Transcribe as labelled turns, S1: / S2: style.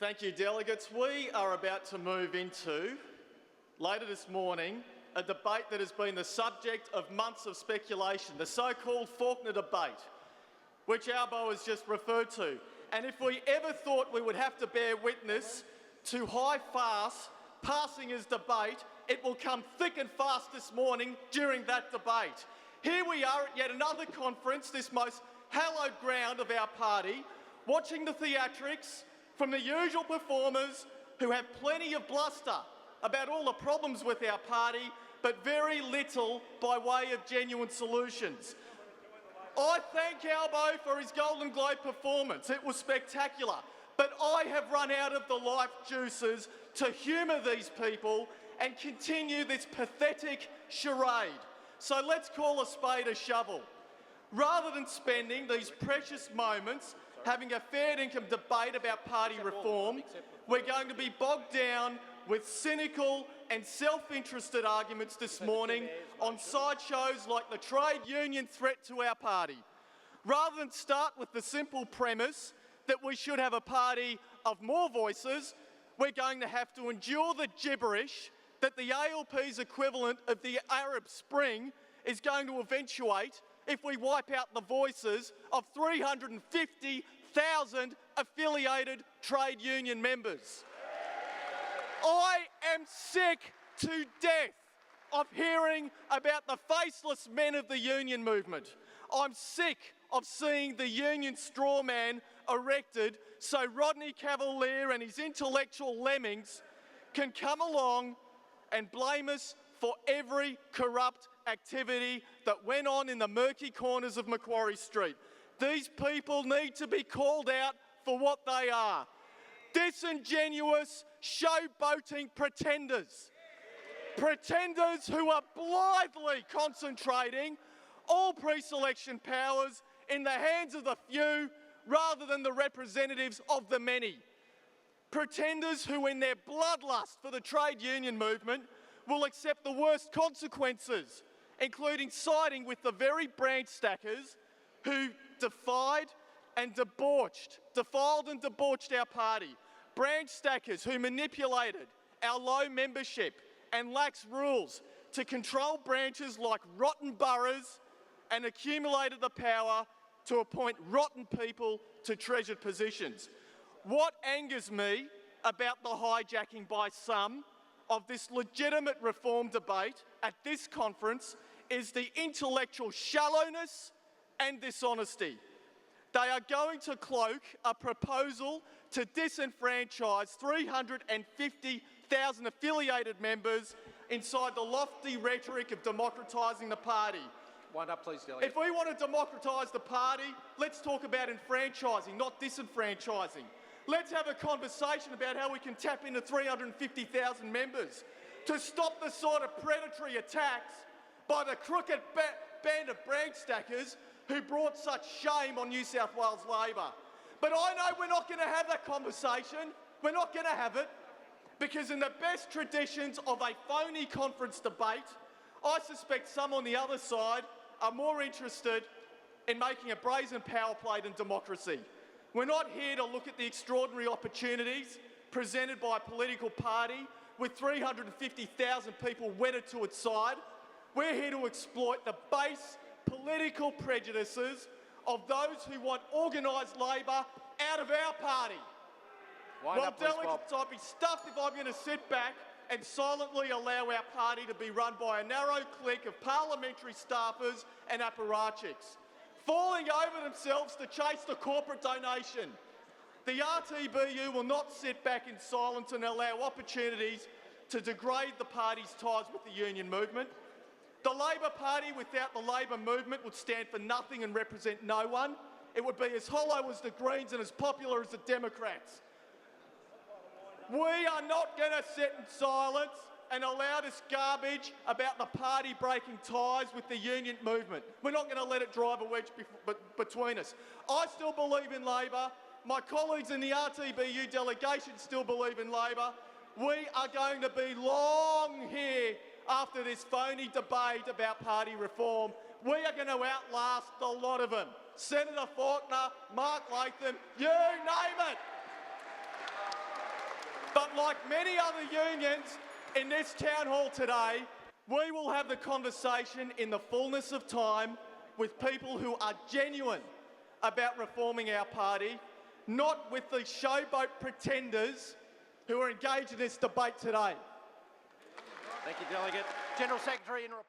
S1: Thank you, delegates. We are about to move into, later this morning, a debate that has been the subject of months of speculation, the so-called Faulkner debate, which Albo has just referred to. And if we ever thought we would have to bear witness to high farce passing as debate, it will come thick and fast this morning during that debate. Here we are at yet another conference, this most hallowed ground of our party, watching the theatrics from the usual performers who have plenty of bluster about all the problems with our party, but very little by way of genuine solutions. I thank Albo for his Golden Globe performance. It was spectacular. But I have run out of the life juices to humour these people and continue this pathetic charade. So let's call a spade a shovel. Rather than spending these precious moments having a fair income debate about party reform, we're going to be bogged down with cynical and self-interested arguments this morning on sideshows like the trade union threat to our party. Rather than start with the simple premise that we should have a party of more voices, we're going to have to endure the gibberish that the ALP's equivalent of the Arab Spring is going to eventuate if we wipe out the voices of 350,000 affiliated trade union members. I am sick to death of hearing about the faceless men of the union movement. I'm sick of seeing the union straw man erected so Rodney Cavalier and his intellectual lemmings can come along and blame us for every corrupt activity that went on in the murky corners of Macquarie Street. These people need to be called out for what they are. Disingenuous, showboating pretenders. Pretenders who are blithely concentrating all pre-selection powers in the hands of the few rather than the representatives of the many. Pretenders who, in their bloodlust for the trade union movement, will accept the worst consequences, including siding with the very branch stackers who defiled and debauched our party. Branch stackers who manipulated our low membership and lax rules to control branches like rotten boroughs and accumulated the power to appoint rotten people to treasured positions. What angers me about the hijacking by some of this legitimate reform debate at this conference is the intellectual shallowness and dishonesty. They are going to cloak a proposal to disenfranchise 350,000 affiliated members inside the lofty rhetoric of democratising the party.
S2: Wind up, please, delegate.
S1: If we want to democratise the party, let's talk about enfranchising, not disenfranchising. Let's have a conversation about how we can tap into 350,000 members to stop the sort of predatory attacks by the crooked band of branch stackers who brought such shame on New South Wales Labor. But I know we're not going to have that conversation. We're not going to have it because in the best traditions of a phony conference debate, I suspect some on the other side are more interested in making a brazen power play than democracy. We're not here to look at the extraordinary opportunities presented by a political party with 350,000 people wedded to its side. We're here to exploit the base political prejudices of those who want organised labour out of our party. Delegates, I'd be stuffed if I'm going to sit back and silently allow our party to be run by a narrow clique of parliamentary staffers and apparatchiks, falling over themselves to chase the corporate donation. The RTBU will not sit back in silence and allow opportunities to degrade the party's ties with the union movement. The Labor Party without the Labor movement would stand for nothing and represent no one. It would be as hollow as the Greens and as popular as the Democrats. We are not going to sit in silence and allow this garbage about the party breaking ties with the union movement. We're not going to let it drive a wedge between us. I still believe in Labor. My colleagues in the RTBU delegation still believe in Labor. We are going to be long here after this phony debate about party reform. We are going to outlast a lot of them. Senator Faulkner, Mark Latham, you name it. like many other unions in this town hall today, we will have the conversation in the fullness of time with people who are genuine about reforming our party, not with the showboat pretenders who are engaged in this debate today.
S2: Thank you, Delegate. General Secretary, in reply.